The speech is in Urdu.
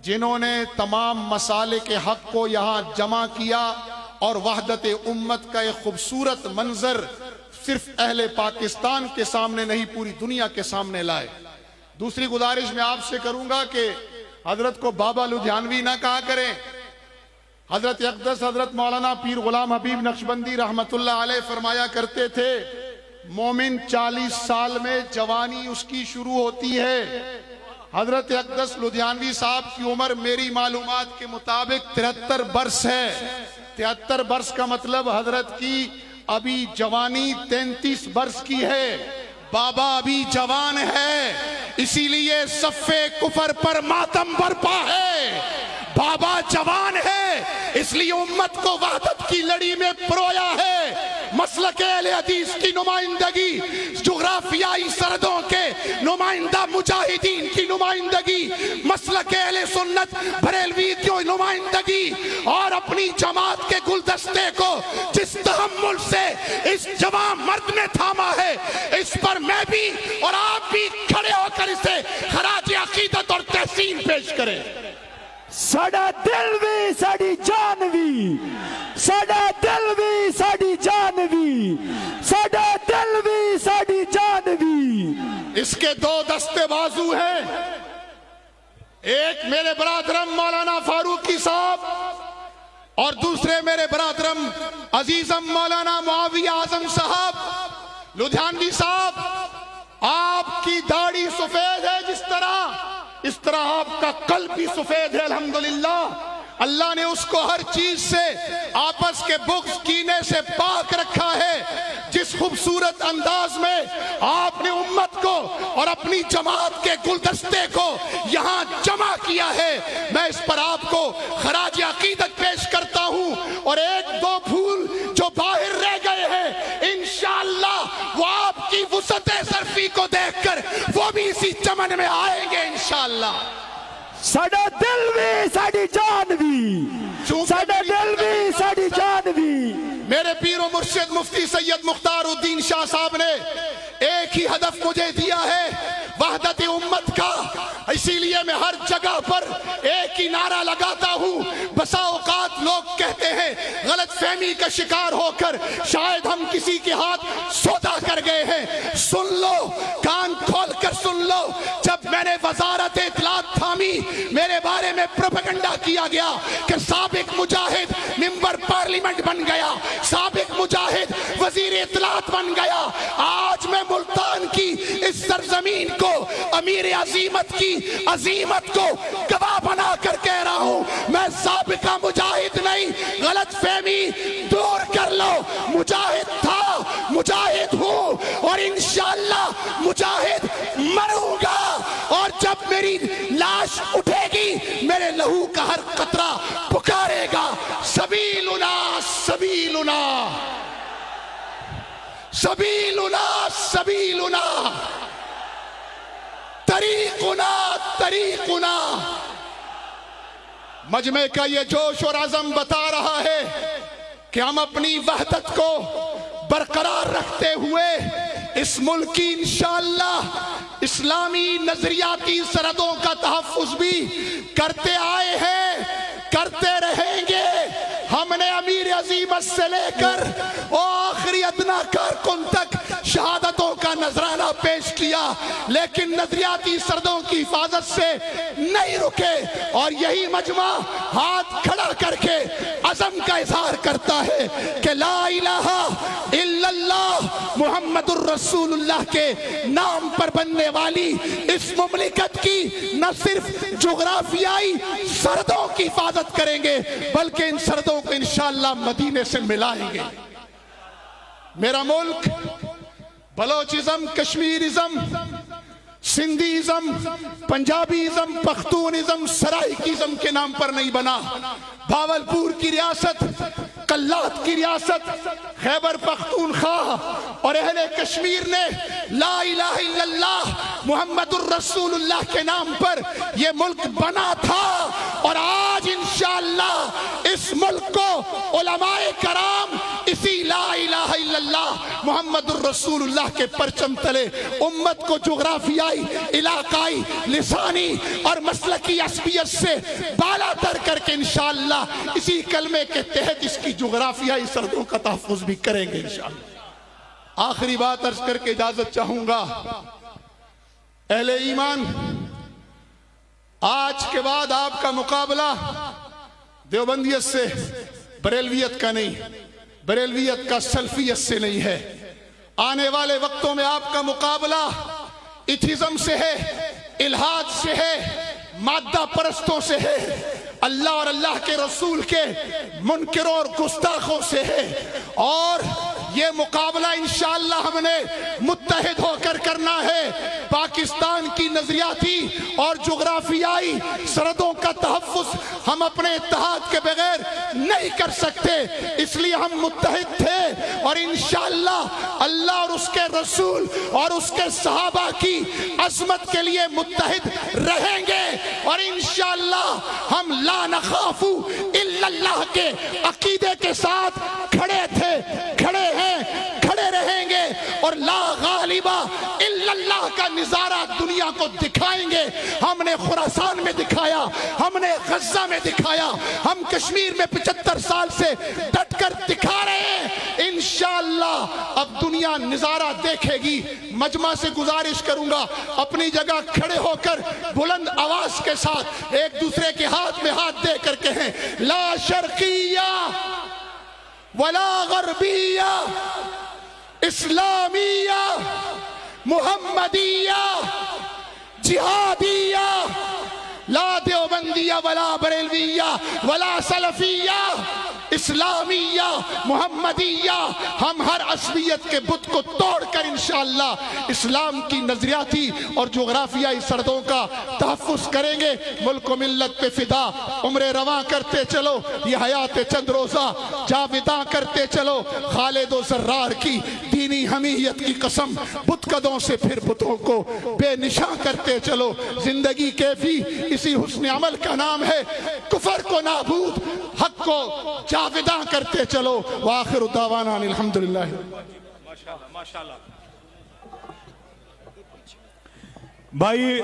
جنہوں نے تمام مسالک کے حق کو یہاں جمع کیا اور وحدت امت کا ایک خوبصورت منظر صرف اہل پاکستان کے سامنے نہیں پوری دنیا کے سامنے لائے۔ دوسری گزارش میں آپ سے کروں گا کہ حضرت کو بابا لدھیانوی نہ کہا کریں۔ حضرت اقدس حضرت مولانا پیر غلام حبیب نقشبندی رحمت اللہ علیہ فرمایا کرتے تھے، مومن 40 سال میں جوانی اس کی شروع ہوتی ہے۔ حضرت اقدس لدھیانوی صاحب کی عمر میری معلومات کے مطابق 73 برس ہے۔ 73 برس کا مطلب حضرت کی ابھی جوانی 33 برس کی ہے۔ بابا ابھی جوان ہے، اسی لیے صف کفر پر ماتم برپا ہے۔ بابا جوان ہے، اس لیے امت کو وحدت کی لڑی میں پرویا ہے۔ مسلک اہل حدیث کی نمائندگی، جغرافیائی سرحدوں کے نمائندہ مجاہدین کی نمائندگی، مسلک اہل سنت بریلوی کی نمائندگی، اور اپنی جماعت کے گلدستے کو جس تحمل سے اس جوان مرد نے تھاما ہے، اس پر میں بھی اور آپ بھی کھڑے ہو کر اسے خراج عقیدت اور تحسین پیش کریں۔ ساڈا دل بھی ساڈی جان بھی، ساڈا دل بھی ساڈی جان بھی، ساڈا دل بھی ساڈی جان بھی۔ اس کے 2 دستے بازو ہیں، ایک میرے برادرم مولانا فاروقی صاحب اور دوسرے میرے برادرم عزیزم مولانا معاویہ اعظم صاحب۔ لدھیانوی صاحب، آپ کی داڑھی سفید ہے اس طرح آپ کا قلب بھی سفید ہے الحمدللہ۔ اللہ نے اس کو ہر چیز سے، آپس کے بغض کینے سے پاک رکھا ہے۔ جس خوبصورت انداز میں آپ نے امت کو اور اپنی جماعت کے گلدستے کو یہاں جمع کیا ہے، میں اس پر آپ کو خراج عقیدت پیش کرتا ہوں۔ اور 1-2 پھول جو باہر رہ گئے ہیں، انشاءاللہ وہ آپ کی وسعت ظرفی کو دیکھ کر وہ بھی اسی چمن میں آئیں گے انشاءاللہ۔ ساڈا دل بھی ساڈی جان بھی، ساڈا دل بھی ساڈی جان بھی۔ میرے پیر و مرشد مفتی سید مختار الدین شاہ صاحب نے ایک ہی ہدف مجھے دیا ہے، وحدت امت کا۔ اسی لیے میں ہر جگہ پر ایک ہی نعرہ لگاتا ہوں۔ بسا اوقات لوگ کہتے ہیں غلط فہمی کا شکار ہو کر شاید ہم کسی کے ہاتھ سودا کر گئے ہیں۔ سن لو، کان کھول کر سن لو، جب میں نے وزارت اطلاعات تھامی، میرے بارے میں پروپیگنڈا کیا گیا کہ سابق مجاہد ممبر پارلیمنٹ بن گیا، سابق مجاہد وزیر اطلاعات بن گیا۔ آج میں ملتان کی اس سرزمین کو، امیر عظیمت کی عظیمت کو گواہ بنا کر کہہ رہا ہوں، میں سابقہ مجاہد نہیں۔ غلط فہمی دور کر لو، مجاہد تھا، مجاہد ہوں، اور انشاءاللہ مجاہد مروں گا۔ اور جب میری لاش اٹھے گی، میرے لہو کا ہر قطرہ پکارے گا، سبیلنا سبیلنا سبیلنا سبیلنا، طریقنا طریقنا۔ مجمع کا یہ جوش اور عزم بتا رہا ہے کہ ہم اپنی وحدت کو برقرار رکھتے ہوئے اس ملک کی انشاءاللہ اسلامی نظریاتی سرحدوں کا تحفظ بھی کرتے آئے ہیں، کرتے رہیں گے۔ ہم نے امیر عظیمت سے لے کر آخری ادنا کارکن تک شہادتوں کا نذرانہ پیش کیا، لیکن نظریاتی سرحدوں کی حفاظت سے نہیں رکے۔ اور یہی مجمع ہاتھ کھڑا کر کے عزم کا اظہار کرتا ہے کہ لا الہ الا اللہ محمد الرسول اللہ کے نام پر بننے والی اس مملکت کی نہ صرف جغرافیائی سرحدوں کی حفاظت کریں گے، بلکہ ان سرحدوں کو انشاءاللہ مدینے سے ملائیں گے۔ میرا ملک بلوچزم، کشمیرزم، سندھیزم، پنجابیزم، پختونزم، سرائکیزم کے نام پر نہیں بنا۔ بھاولپور کی ریاست، کلات کی ریاست، خیبر پختونخوا اور اہل کشمیر نے لا الہ الا اللہ محمد الرسول اللہ کے نام پر یہ ملک بنا تھا۔ اور آج انشاءاللہ اس ملک کو علماء کرام اسی لا الہ الا اللہ محمد الرسول اللہ کے پرچم تلے امت کو جغرافیائی، علاقائی، لسانی اور مسلکی عصبیت سے بالا تر کر کے انشاءاللہ اسی کلمے کے تحت اس کی جغرافیائی سرحدوں کا تحفظ بھی کریں گے انشاءاللہ۔ آخری بات عرض کر کے اجازت چاہوں گا، اہل ایمان، آج کے بعد آپ کا مقابلہ دیوبندیت سے، بریلویت کا نہیں، بریلویت کا سلفیت سے نہیں ہے۔ آنے والے وقتوں میں آپ کا مقابلہ ایتھیزم سے ہے، الہاد سے ہے، مادہ پرستوں سے ہے، اللہ اور اللہ کے رسول کے منکروں اور گستاخوں سے ہے، اور یہ مقابلہ انشاءاللہ ہم نے متحد ہو کر کرنا ہے۔ پاکستان کی نظریاتی اور جغرافیائی سرحدوں کا تحفظ ہم اپنے اتحاد کے بغیر نہیں کر سکتے، اس لیے ہم متحد تھے، اور انشاءاللہ اللہ اور اس کے رسول اور اس کے صحابہ کی عظمت کے لیے متحد رہیں گے، اور انشاءاللہ ہم لا نخاف الا اللہ کے عقیدے کے ساتھ کھڑے تھے، کھڑے ہیں، کھڑے رہیں گے، اور لا غالب الا اللہ کا نظارہ دنیا کو دکھائیں گے۔ ہم نے خراسان میں دکھایا، ہم نے غزہ میں دکھایا، ہم کشمیر میں 75 سال سے ڈٹ کر دکھا رہے ہیں۔ انشاءاللہ اب دنیا نظارہ دیکھے گی۔ مجمع سے گزارش کروں گا، اپنی جگہ کھڑے ہو کر بلند آواز کے ساتھ ایک دوسرے کے ہاتھ میں ہاتھ دے کر کہیں، لا شرقیہ ولا غربیہ، اسلامیہ، محمدیہ، جہادیہ، لا دیوبندیہ ولا بریلویہ ولا سلفیہ، اسلامیہ، محمدیہ۔ ہم ہر عصبیت کے بت کو توڑ کر انشاءاللہ اسلام کی نظریاتی اور جغرافیائی سرحدوں کا تحفظ کریں گے۔ ملک و ملت پہ فدا، عمر رواں کرتے چلو، یہ حیات چند روزہ جاوداں کرتے چلو، خالد و زرار کی دینی حمیت کی قسم، بت قدوں سے پھر بتوں کو بے نشاں کرتے چلو۔ زندگی کیفی اسی حسن عمل کا نام ہے، کفر کو نابود، حق کو جاوداں کرتے چلو۔ وآخر دعوانا الحمدللہ۔ بھائی